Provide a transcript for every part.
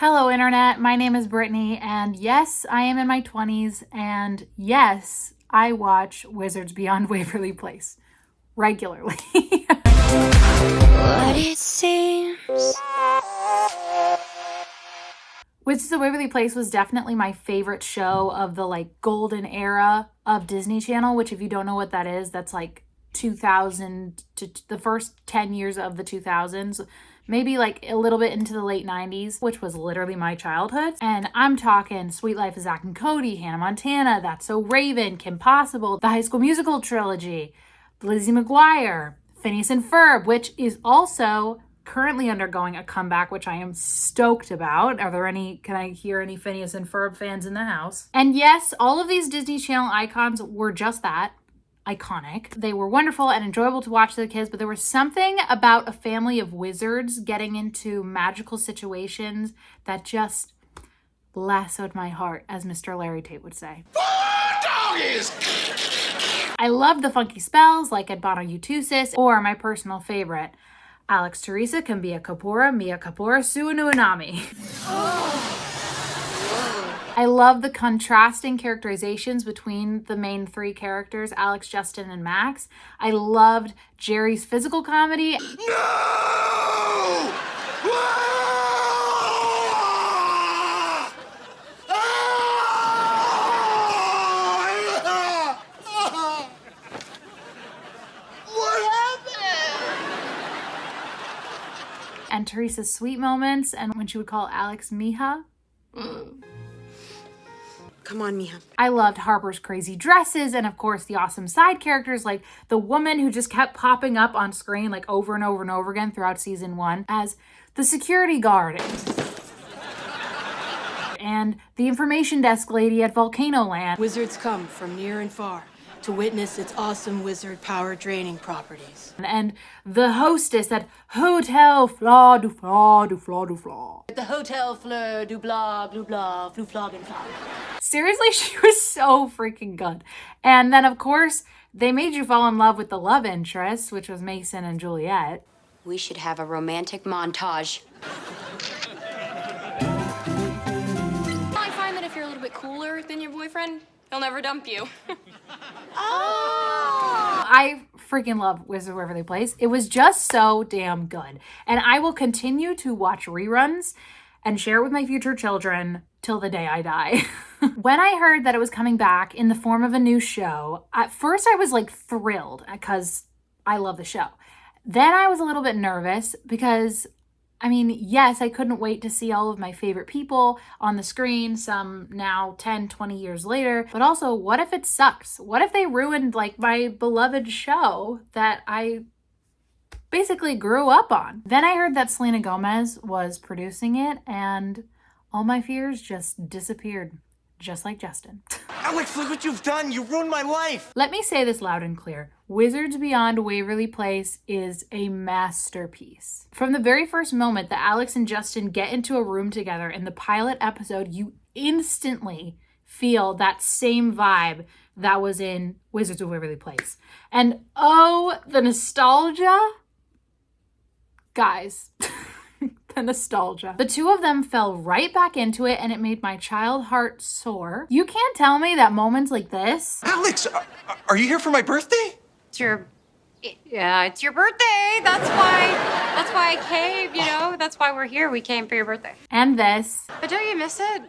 Hello, Internet. My name is Brittany, and yes, I am in my 20s, and yes, I watch Wizards Beyond Waverly Place regularly. What it seems. Wizards of Waverly Place was definitely my favorite show of the golden era of Disney Channel, which if you don't know what that is, that's 2000 to the first 10 years of the 2000s. Maybe a little bit into the late 90s, which was literally my childhood. And I'm talking Sweet Life of Zack and Cody, Hannah Montana, That's So Raven, Kim Possible, the High School Musical trilogy, Lizzie McGuire, Phineas and Ferb, which is also currently undergoing a comeback, which I am stoked about. Can I hear any Phineas and Ferb fans in the house? And yes, all of these Disney Channel icons were just that. Iconic. They were wonderful and enjoyable to watch to the kids, but there was something about a family of wizards getting into magical situations that just lassoed my heart, as Mr. Larry Tate would say. Doggies! I loved the funky spells like Adbana Utusis, or my personal favorite, Alex Teresa can be a Kapora, Mia Kapora, Suunuanami. I love the contrasting characterizations between the main three characters, Alex, Justin, and Max. I loved Jerry's physical comedy. No! What happened? And Teresa's sweet moments, and when she would call Alex Mija. Come on, Mija. I loved Harper's crazy dresses and, of course, the awesome side characters like the woman who just kept popping up on screen over and over and over again throughout season 1 as the security guard. And the information desk lady at Volcano Land. Wizards come from near and far to witness its awesome wizard power draining properties. And the hostess at Hotel Fla du Fla du Fla du Fla. The Hotel Fleur du Blah, Blue Blah, Flu Flog and Flog. Seriously, she was so freaking good. And then, of course, they made you fall in love with the love interest, which was Mason and Juliet. We should have a romantic montage. I find that if you're a little bit cooler than your boyfriend, he'll never dump you. I freaking love Wizards of Waverly Place. It was just so damn good. And I will continue to watch reruns and share it with my future children till the day I die. When I heard that it was coming back in the form of a new show, at first I was thrilled because I love the show. Then I was a little bit nervous because yes, I couldn't wait to see all of my favorite people on the screen, some now 10, 20 years later. But also, what if it sucks? What if they ruined my beloved show that I basically grew up on? Then I heard that Selena Gomez was producing it and all my fears just disappeared, just like Justin. Alex, look what you've done. You ruined my life. Let me say this loud and clear. Wizards Beyond Waverly Place is a masterpiece. From the very first moment that Alex and Justin get into a room together in the pilot episode, you instantly feel that same vibe that was in Wizards of Waverly Place. And oh, the nostalgia. Guys, the nostalgia. The two of them fell right back into it and it made my child heart soar. You can't tell me that moments like this. Alex, are you here for my birthday? It's your birthday. That's why I came, That's why we're here. We came for your birthday. And this. But don't you miss it?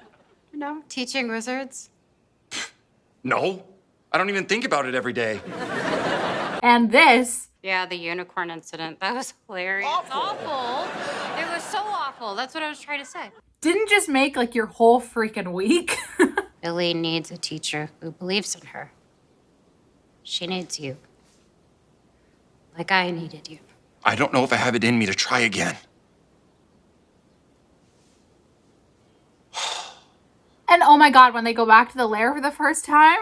Teaching wizards? No. I don't even think about it every day. And this. Yeah, the unicorn incident. That was hilarious. Awful. It was so awful. That's what I was trying to say. Didn't just make your whole freaking week. Billy needs a teacher who believes in her. She needs you. Like I needed you. I don't know if I have it in me to try again. And oh my God, when they go back to the lair for the first time.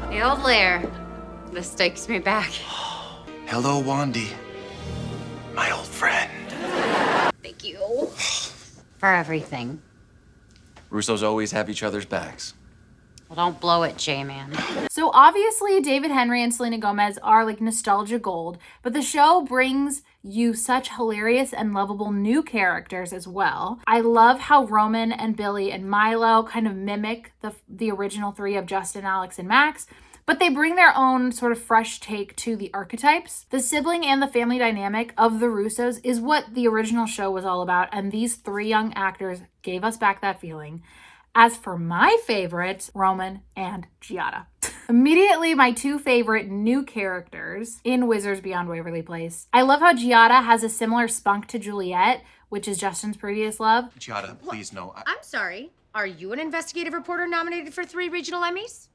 The old lair. This takes me back. Hello, Wandy. My old friend. Thank you. For everything. Russos always have each other's backs. Well, don't blow it, J-Man. So obviously David Henry and Selena Gomez are like nostalgia gold, but the show brings you such hilarious and lovable new characters as well. I love how Roman and Billy and Milo kind of mimic the original three of Justin, Alex, and Max, but they bring their own sort of fresh take to the archetypes. The sibling and the family dynamic of the Russos is what the original show was all about, and these three young actors gave us back that feeling. As for my favorites, Roman and Giada. Immediately, my two favorite new characters in Wizards Beyond Waverly Place. I love how Giada has a similar spunk to Juliet, which is Justin's previous love. Giada, please no. I'm sorry. Are you an investigative reporter nominated for 3 regional Emmys?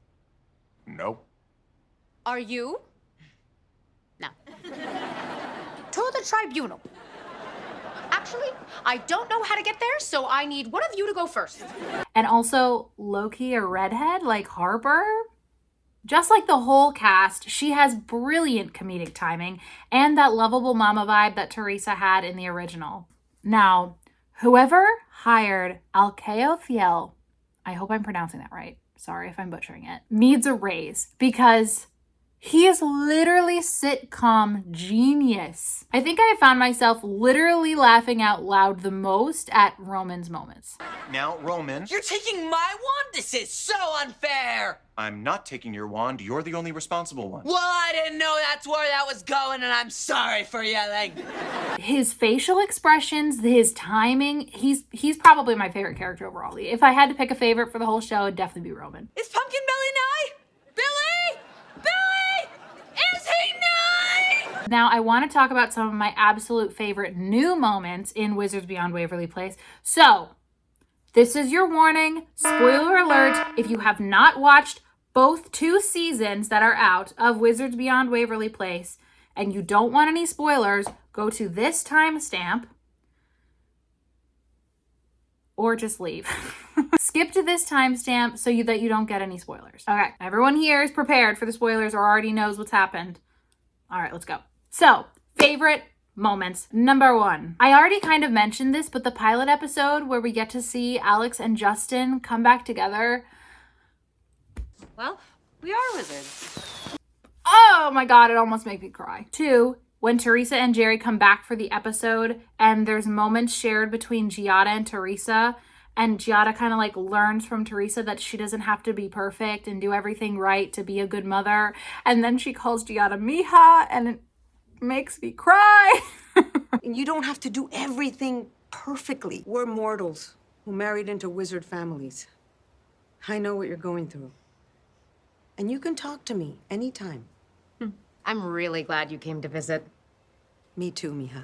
No. Are you? No. To the tribunal. Actually, I don't know how to get there, so I need one of you to go first. And also low-key a redhead like Harper. Just like the whole cast, she has brilliant comedic timing and that lovable mama vibe that Teresa had in the original. Now, whoever hired Alceo Fiel, I hope I'm pronouncing that right, sorry if I'm butchering it, needs a raise because he is literally sitcom genius. I think I found myself literally laughing out loud the most at Roman's moments. Now, Roman. You're taking my wand? This is so unfair! I'm not taking your wand. You're the only responsible one. Well, I didn't know that's where that was going, and I'm sorry for yelling. His facial expressions, his timing, he's probably my favorite character overall. If I had to pick a favorite for the whole show, it'd definitely be Roman. Is Pumpkin Belly nigh? Billy? Billy? Is he nigh? Now, I want to talk about some of my absolute favorite new moments in Wizards Beyond Waverly Place. So, this is your warning. Spoiler alert. If you have not watched both 2 seasons that are out of Wizards Beyond Waverly Place and you don't want any spoilers, go to this timestamp or just leave. Skip to this timestamp so that you don't get any spoilers. Okay, everyone here is prepared for the spoilers or already knows what's happened. All right, let's go. So, favorite moments. Number 1. I already kind of mentioned this, but the pilot episode where we get to see Alex and Justin come back together. Well, we are wizards. Oh my God, it almost made me cry. 2, when Teresa and Jerry come back for the episode and there's moments shared between Giada and Teresa, and Giada kind of like learns from Teresa that she doesn't have to be perfect and do everything right to be a good mother. And then she calls Giada Mija and it makes me cry. And you don't have to do everything perfectly. We're mortals who married into wizard families. I know what you're going through. And you can talk to me anytime. I'm really glad you came to visit. Me too, Mija.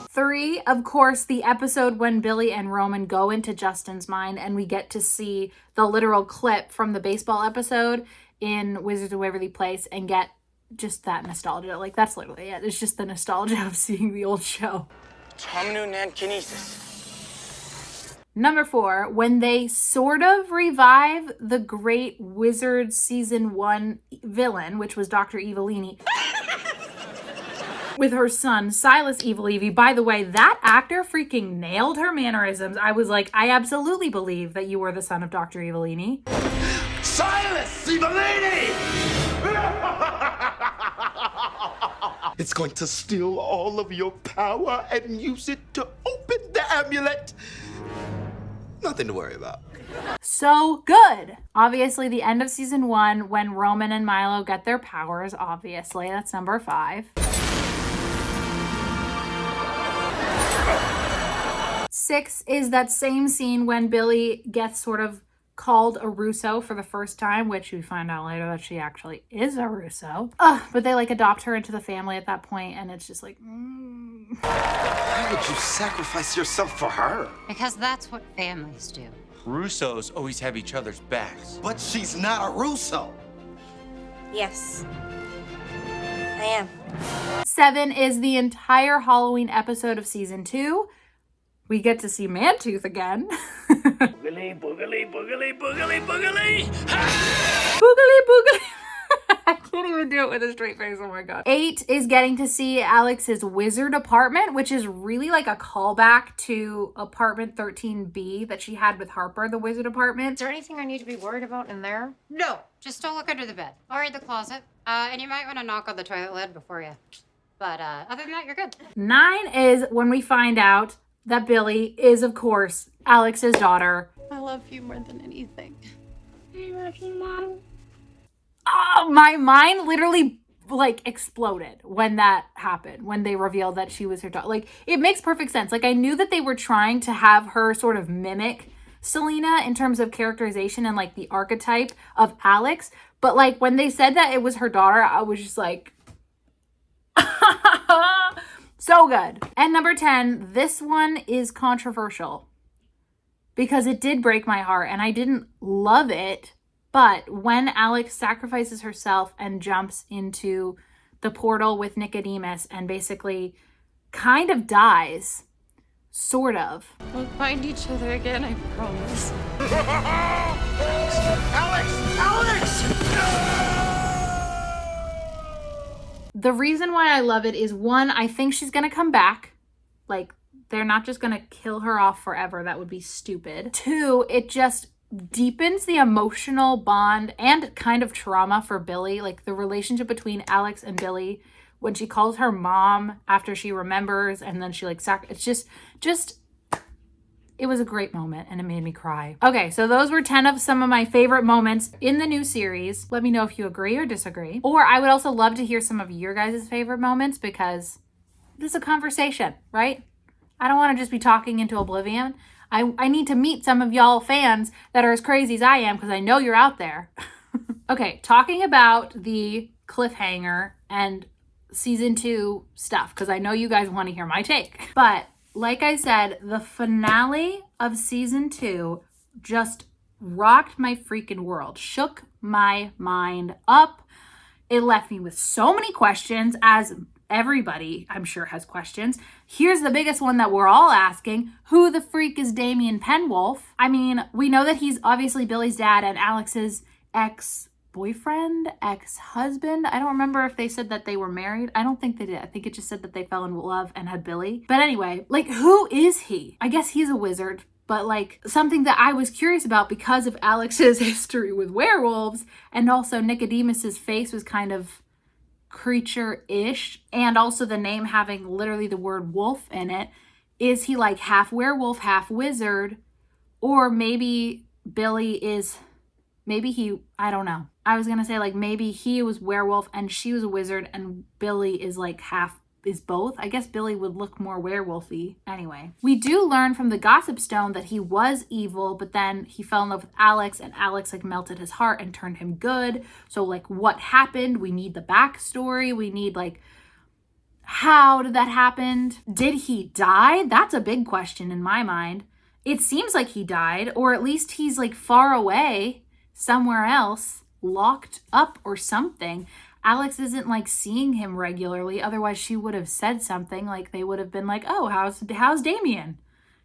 3, of course, the episode when Billy and Roman go into Justin's mind and we get to see the literal clip from the baseball episode in Wizards of Waverly Place and get just that nostalgia. Like, that's literally it. It's just the nostalgia of seeing the old show. Number 4, when they sort of revive the great Wizards Season 1 villain, which was Dr. Evilini, with her son, Silas Evil-Evie. By the way, that actor freaking nailed her mannerisms. I was like, I absolutely believe that you were the son of Dr. Evilini. Silas Evil-Evie! It's going to steal all of your power and use it to open the amulet. Nothing to worry about. So good. Obviously, the end of season 1 when Roman and Milo get their powers, obviously. That's number 5. 6 is that same scene when Billy gets sort of called a Russo for the first time, which we find out later that she actually is a Russo. But they like adopt her into the family at that point, and it's just like, Why would you sacrifice yourself for her? Because that's what families do. Russos always have each other's backs. But she's not a Russo. Yes, I am. 7 is the entire Halloween episode of season 2. We get to see Mantooth again. Boogly, boogly, boogly, boogly, boogly. Boogly boogly. I can't even do it with a straight face. Oh my god. 8 is getting to see Alex's wizard apartment, which is really like a callback to apartment 13B that she had with Harper, the wizard apartment. Is there anything I need to be worried about in there? No, just don't look under the bed or in the closet. And you might want to knock on the toilet lid before you. But other than that, you're good. 9 is when we find out that Billy is, of course, Alex's daughter. I love you more than anything. I love you, Mom. Oh, my mind literally like exploded when that happened, when they revealed that she was her daughter. Like, it makes perfect sense. Like, I knew that they were trying to have her sort of mimic Selena in terms of characterization and like the archetype of Alex. But like when they said that it was her daughter, I was just like, so good. And number 10, this one is controversial because it did break my heart and I didn't love it. But when Alex sacrifices herself and jumps into the portal with Nicodemus and basically kind of dies, sort of. We'll find each other again, I promise. The reason why I love it is, one, I think she's going to come back. Like, they're not just going to kill her off forever. That would be stupid. 2, it just deepens the emotional bond and kind of trauma for Billy. Like, the relationship between Alex and Billy when she calls her mom after she remembers and then she like it's just it was a great moment and it made me cry. Okay, so those were 10 of some of my favorite moments in the new series. Let me know if you agree or disagree. Or I would also love to hear some of your guys' favorite moments because this is a conversation, right? I don't want to just be talking into oblivion. I need to meet some of y'all fans that are as crazy as I am because I know you're out there. Okay, talking about the cliffhanger and season 2 stuff because I know you guys want to hear my take. But like I said, the finale of season 2 just rocked my freaking world, shook my mind up. It left me with so many questions, as everybody I'm sure has questions. Here's the biggest one that we're all asking. Who the freak is Damien Penwolf? I mean, we know that he's obviously Billy's dad and Alex's ex-boyfriend, ex-husband. I don't remember if they said that they were married. I don't think they did. I think it just said that they fell in love and had Billy. But anyway, like, who is he? I guess he's a wizard, but like something that I was curious about because of Alex's history with werewolves, and also Nicodemus's face was kind of creature-ish, and also the name having literally the word wolf in it. Is he like half werewolf, half wizard? Or maybe Billy is... I don't know. I was gonna say like maybe he was werewolf and she was a wizard and Billy is like is both. I guess Billy would look more werewolfy. Anyway, we do learn from the Gossip Stone that he was evil, but then he fell in love with Alex and Alex like melted his heart and turned him good. So like what happened? We need the backstory. We need like, how did that happen? Did he die? That's a big question in my mind. It seems like he died, or at least he's like far away somewhere else, locked up or something. Alex isn't like seeing him regularly, otherwise she would have said something. Like they would have been like, oh, how's Damien?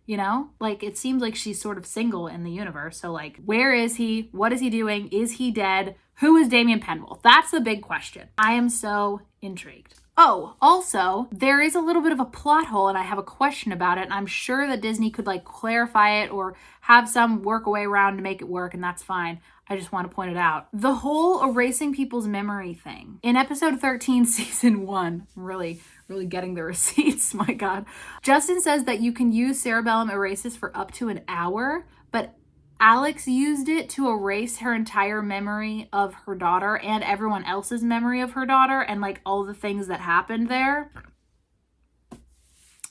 You know, like it seems like she's sort of single in the universe. So like, where is he? What is he doing? Is he dead? Who is Damien Penwolf? That's the big question. I am so intrigued. Oh, also, there is a little bit of a plot hole and I have a question about it. And I'm sure that Disney could like clarify it or have some work a way around to make it work, and that's fine. I just want to point it out. The whole erasing people's memory thing. In episode 13, season 1, really getting the receipts, my God. Justin says that you can use cerebellum erases for up to an hour, but Alex used it to erase her entire memory of her daughter and everyone else's memory of her daughter and like all the things that happened there.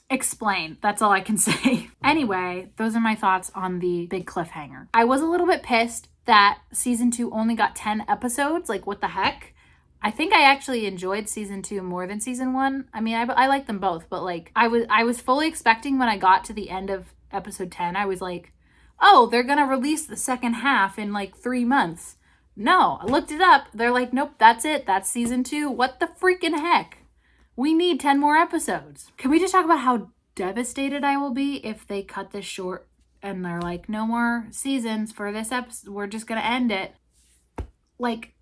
Explain. That's all I can say. Anyway, those are my thoughts on the big cliffhanger. I was a little bit pissed that season 2 only got 10 episodes. Like, what the heck? I think I actually enjoyed season 2 more than season 1. I mean, I like them both, but like I was fully expecting when I got to the end of episode 10, I was like, oh, they're gonna release the second half in like 3 months. No, I looked it up. They're like, nope, that's it. That's season 2. What the freaking heck? We need 10 more episodes. Can we just talk about how devastated I will be if they cut this short and they're like, no more seasons for this episode. We're just gonna end it. Like,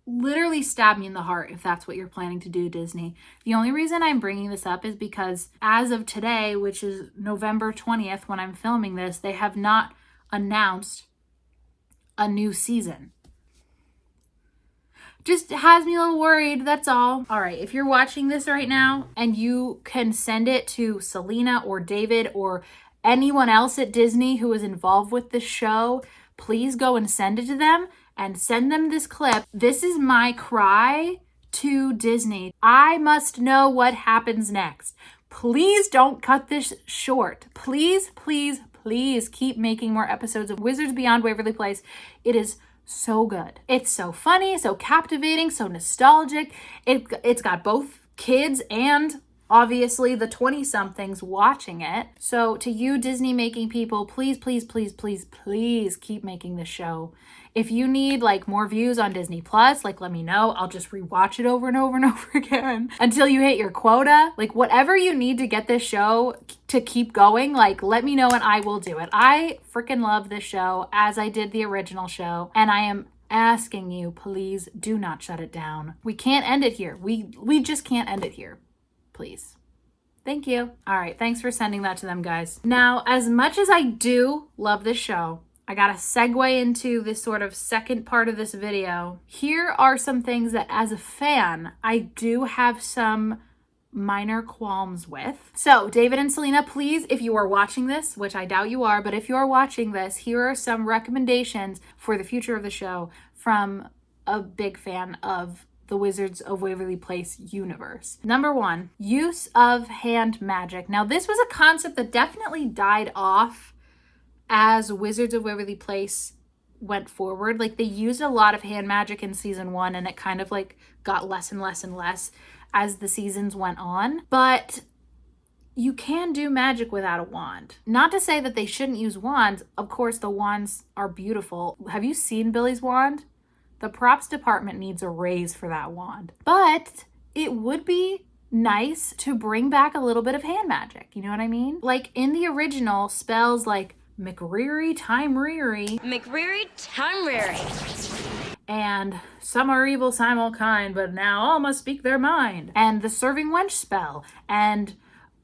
literally stab me in the heart if that's what you're planning to do, Disney. The only reason I'm bringing this up is because as of today, which is November 20th when I'm filming this, they have not announced a new season. Just has me a little worried, that's all. All right, if you're watching this right now and you can send it to SELENA or David or anyone else at Disney who is involved with this show, please go and send it to them and send them this clip. This is my cry to Disney. I must know what happens next. Please don't cut this short. Please, please, please keep making more episodes of Wizards Beyond Waverly Place. It is so good. It's so funny, so captivating, so nostalgic. It's got both kids and obviously the 20-somethings watching it. So to you Disney making people, please, please, please, please, please keep making this show. If you need like more views on Disney Plus, like let me know. I'll just rewatch it over and over and over again until you hit your quota. Like whatever you need to get this show to keep going, like let me know and I will do it. I freaking love this show as I did the original show, and I am asking you, please do not shut it down. We can't end it here. We just can't end it here. Please. Thank you. All right, thanks for sending that to them, guys. Now, as much as I do love this show, I gotta segue into this sort of second part of this video. Here are some things that as a fan, I do have some minor qualms with. So David and SELENA, please, if you are watching this, which I doubt you are, but if you are watching this, here are some recommendations for the future of the show from a big fan of the Wizards of Waverly Place universe. Number 1, use of hand magic. Now this was a concept that definitely died off as Wizards of Waverly Place went forward. Like they used a lot of hand magic in season 1 and it kind of like got less and less and less as the seasons went on. But you can do magic without a wand. Not to say that they shouldn't use wands. Of course, the wands are beautiful. Have you seen Billy's wand? The props department needs a raise for that wand. But it would be nice to bring back a little bit of hand magic. You know what I mean? Like in the original, spells like McReary, Time-reary, and some are evil, some all kind, but now all must speak their mind. And the serving wench spell, and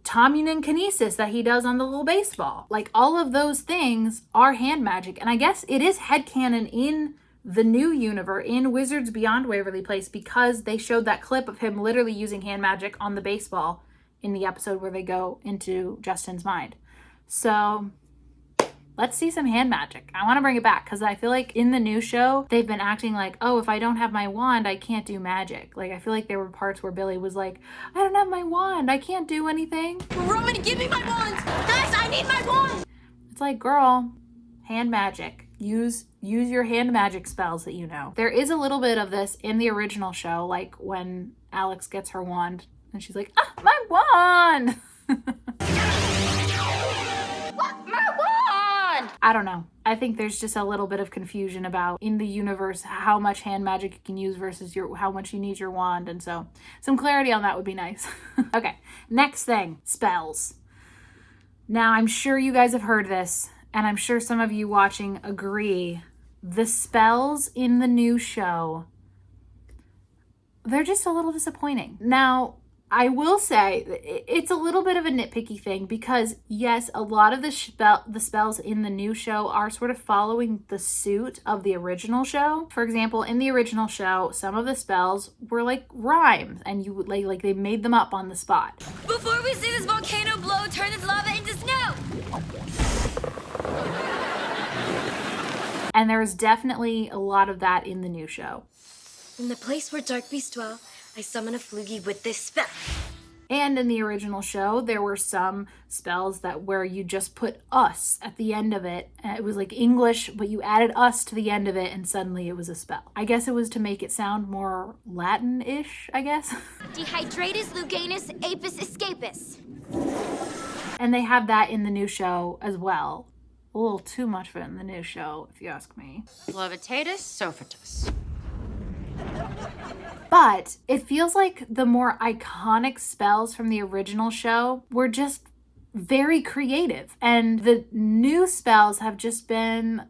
Tommunin Kinesis that he does on the little baseball. Like all of those things are hand magic. And I guess it is headcanon in the new universe, in Wizards Beyond Waverly Place, because they showed that clip of him literally using hand magic on the baseball in the episode where they go into Justin's mind. So let's see some hand magic. I want to bring it back because I feel like in the new show, they've been acting like, oh, if I don't have my wand, I can't do magic. Like, I feel like there were parts where Billy was like, I don't have my wand. I can't do anything. Roman, give me my wand! Guys, I need my wand! It's like, girl, hand magic. Use your hand magic spells that you know. There is a little bit of this in the original show, like when Alex gets her wand and she's like, ah, my wand! I don't know. I think there's just a little bit of confusion about in the universe how much hand magic you can use versus how much you need your wand, and so some clarity on that would be nice. Okay, next thing, spells. Now, I'm sure you guys have heard this, and I'm sure some of you watching agree. The spells in the new show, they're just a little disappointing. Now, I will say it's a little bit of a nitpicky thing because yes, a lot of the spells in the new show are sort of following the suit of the original show. For example, in the original show, some of the spells were like rhymes and you would like they made them up on the spot. Before we see this volcano blow, turn this lava into snow! And there was definitely a lot of that in the new show. In the place where dark beasts dwell, I summon a flugie with this spell. And in the original show, there were some spells that where you just put us at the end of it. It was like English, but you added us to the end of it, and suddenly it was a spell. I guess it was to make it sound more Latin-ish, I guess. Dehydratus luganus apis escapus. And they have that in the new show as well. A little too much of it in the new show, if you ask me. Levitatus sophatus. But it feels like the more iconic spells from the original show were just very creative. And the new spells have just been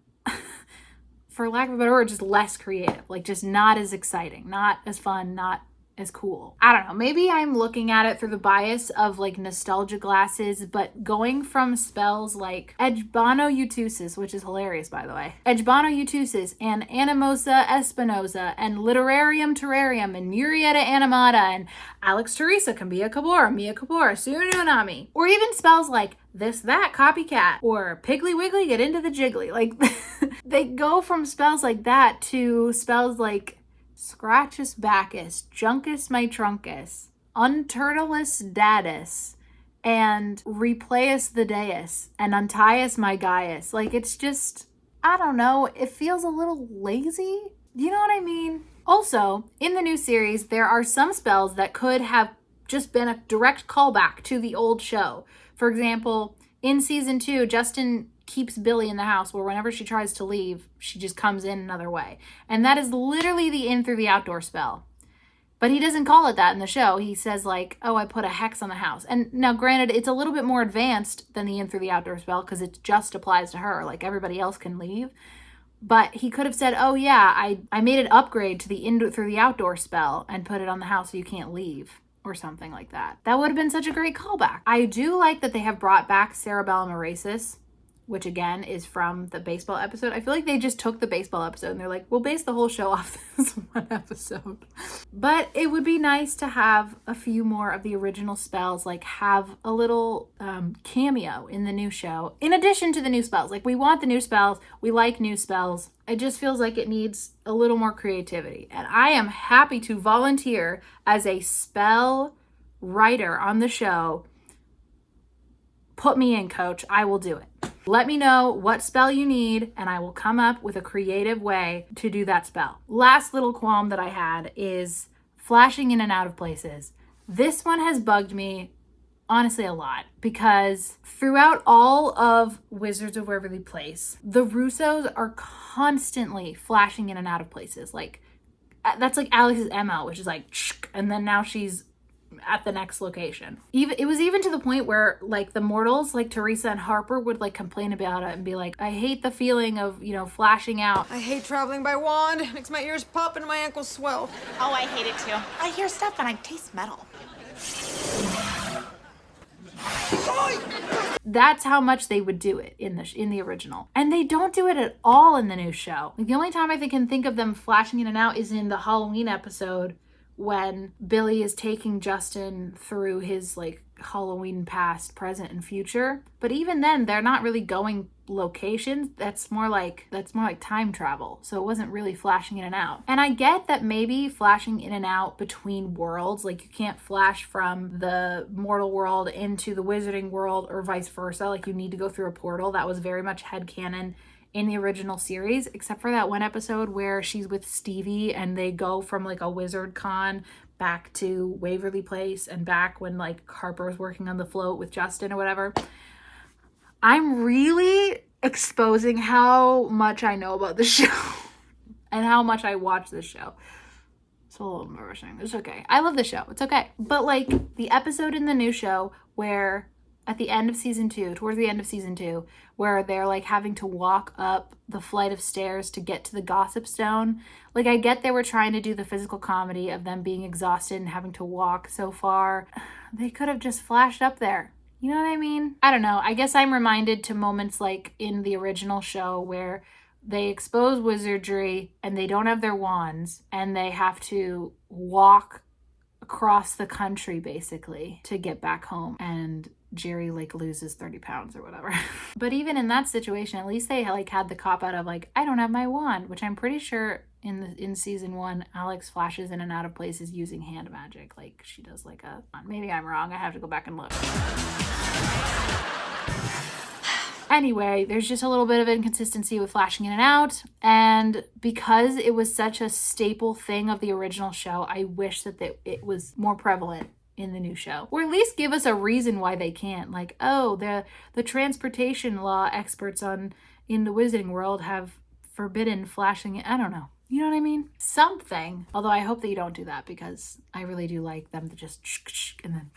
for lack of a better word, just less creative. Like, just not as exciting, not as fun, not as cool. I don't know. Maybe I'm looking at it through the bias of like nostalgia glasses, but going from spells like Edgebano Utusis, which is hilarious by the way, Edgebano Utusis and Animosa Espinosa and Literarium Terrarium and Murieta Animata and Alex Teresa, Kambia Kabora, Mia Kabora, Sununami, or even spells like This That Copycat or Piggly Wiggly Get Into the Jiggly. Like they go from spells like that to spells like Scratchus Bacchus, Junkus my Trunkus, Unturtlus Dadus, and Replayus the Deus, and Untius my Gaius. Like, it's just, I don't know, it feels a little lazy. You know what I mean? Also, in the new series, there are some spells that could have just been a direct callback to the old show. For example, in season 2, Justin keeps Billy in the house where whenever she tries to leave, she just comes in another way. And that is literally the in through the outdoor spell. But he doesn't call it that in the show. He says like, oh, I put a hex on the house. And now granted, it's a little bit more advanced than the in through the outdoor spell because it just applies to her. Like everybody else can leave. But he could have said, oh yeah, I made an upgrade to the in through the outdoor spell and put it on the house so you can't leave. Or something like that. That would have been such a great callback. I do like that they have brought back Cerebellum Erasis, which again is from the baseball episode. I feel like they just took the baseball episode and they're like, we'll base the whole show off this one episode. But it would be nice to have a few more of the original spells, like have a little cameo in the new show, in addition to the new spells. Like we want the new spells, we like new spells. It just feels like it needs a little more creativity. And I am happy to volunteer as a spell writer on the show. Put me in, coach. I will do it. Let me know what spell you need, and I will come up with a creative way to do that spell. Last little qualm that I had is flashing in and out of places. This one has bugged me, honestly, a lot, because throughout all of Wizards of Waverly Place, the Russos are constantly flashing in and out of places. Like, that's like Alex's ML, which is like, and then now she's at the next location. It was even to the point where like the mortals like Teresa and Harper would like complain about it and be like, I hate the feeling of, you know, flashing out. I hate traveling by wand. It makes my ears pop and my ankles swell. Oh, I hate it too. I hear stuff and I taste metal. That's how much they would do it in the original. And they don't do it at all in the new show. Like, the only time I can think of them flashing in and out is in the Halloween episode when Billy is taking Justin through his like Halloween past, present, and future. But even then, they're not really going locations. That's more like time travel. So it wasn't really flashing in and out. And I get that maybe flashing in and out between worlds, like you can't flash from the mortal world into the wizarding world or vice versa. Like you need to go through a portal. That was very much headcanon in the original series, except for that one episode where she's with Stevie and they go from like a wizard con back to Waverly Place and back when like Harper's working on the float with Justin or whatever. I'm really exposing how much I know about the show and how much I watch this show. It's a little embarrassing. It's okay. I love the show. It's okay. But like the episode in the new show where at the end of season 2, towards the end of season 2, where they're like having to walk up the flight of stairs to get to the Gossip Stone. Like, I get they were trying to do the physical comedy of them being exhausted and having to walk so far. They could have just flashed up there. You know what I mean? I don't know. I guess I'm reminded to moments like in the original show where they expose wizardry and they don't have their wands and they have to walk across the country basically to get back home, and Jerry like loses 30 pounds or whatever. But even in that situation, at least they like had the cop out of like, I don't have my wand, which I'm pretty sure in season 1, Alex flashes in and out of places using hand magic. Like she does like a, maybe I'm wrong. I have to go back and look. Anyway, there's just a little bit of inconsistency with flashing in and out. And because it was such a staple thing of the original show, I wish that it was more prevalent in the new show. Or at least give us a reason why they can't. Like, oh, the transportation law experts in the wizarding world have forbidden flashing. I don't know. You know what I mean? Something. Although I hope that you don't do that because I really do like them to just and then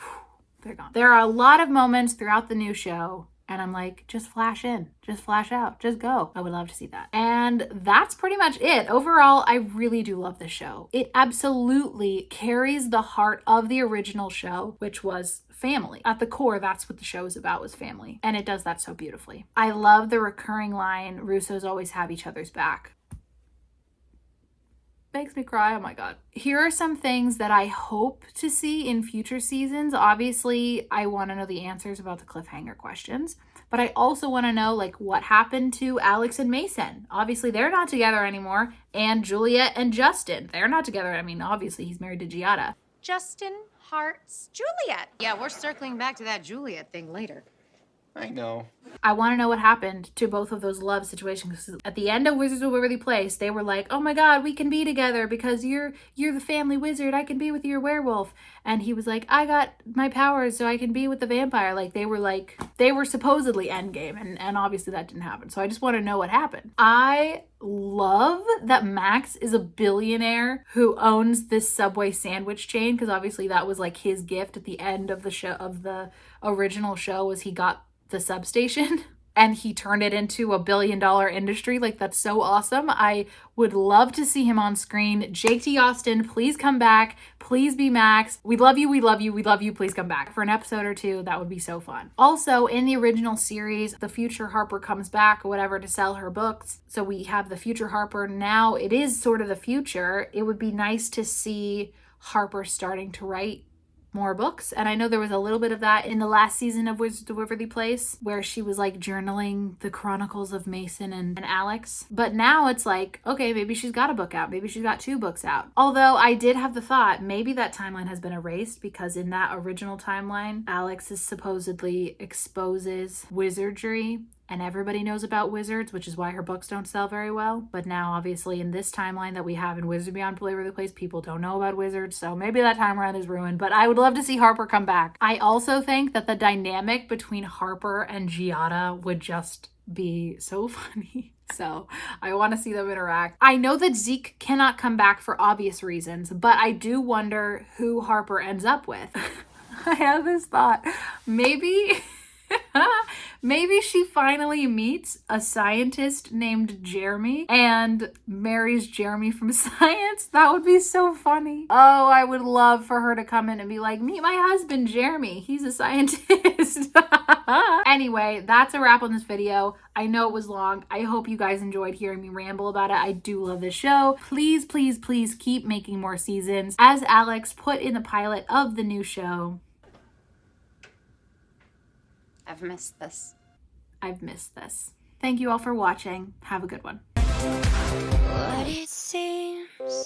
they're gone. There are a lot of moments throughout the new show, And I'm like, just flash in, just flash out, just go. I would love to see that. And that's pretty much it. Overall, I really do love this show. It absolutely carries the heart of the original show, which was family. At the core, that's what the show is about, was family. And it does that so beautifully. I love the recurring line, Russos always have each other's back. Makes me cry. Oh my God. Here are some things that I hope to see in future seasons. Obviously, I want to know the answers about the cliffhanger questions, but I also want to know like what happened to Alex and Mason. Obviously, they're not together anymore. And Juliet and Justin, they're not together. I mean, obviously, he's married to Giada. Justin hearts Juliet. Yeah, we're circling back to that Juliet thing later. I know. I want to know what happened to both of those love situations. At the end of Wizards of Waverly Place, they were like, oh my God, we can be together because you're the family wizard. I can be with your werewolf. And he was like, I got my powers so I can be with the vampire. Like they were supposedly endgame. And obviously that didn't happen. So I just want to know what happened. I love that Max is a billionaire who owns this Subway sandwich chain, because obviously that was like his gift at the end of the show, of the original show, was he got the substation and he turned it into $1 billion industry. Like, that's so awesome. I would love to see him on screen. Jake T. Austin, please come back. Please be Max. We love you. We love you. We love you. Please come back for an episode or two. That would be so fun. Also, in the original series, the future Harper comes back or whatever to sell her books. So we have the future Harper. Now it is sort of the future. It would be nice to see Harper starting to write more books. And I know there was a little bit of that in the last season of Wizards of Waverly Place, where she was like journaling the chronicles of Mason and Alex. But now it's like, okay, maybe she's got a book out. Maybe she's got 2 books out. Although I did have the thought, maybe that timeline has been erased, because in that original timeline, Alex is supposedly exposes wizardry. And everybody knows about wizards, which is why her books don't sell very well. But now, obviously, in this timeline that we have in Wizards Beyond Waverly Place, people don't know about wizards. So maybe that timeline is ruined. But I would love to see Harper come back. I also think that the dynamic between Harper and Giada would just be so funny. So I want to see them interact. I know that Zeke cannot come back for obvious reasons, but I do wonder who Harper ends up with. I have this thought. Maybe she finally meets a scientist named Jeremy and marries Jeremy from science. That would be so funny. Oh, I would love for her to come in and be like, meet my husband, Jeremy. He's a scientist. Anyway, that's a wrap on this video. I know it was long. I hope you guys enjoyed hearing me ramble about it. I do love this show. Please, please, please keep making more seasons. As Alex put in the pilot of the new show, I've missed this. I've missed this. Thank you all for watching. Have a good one. What it seems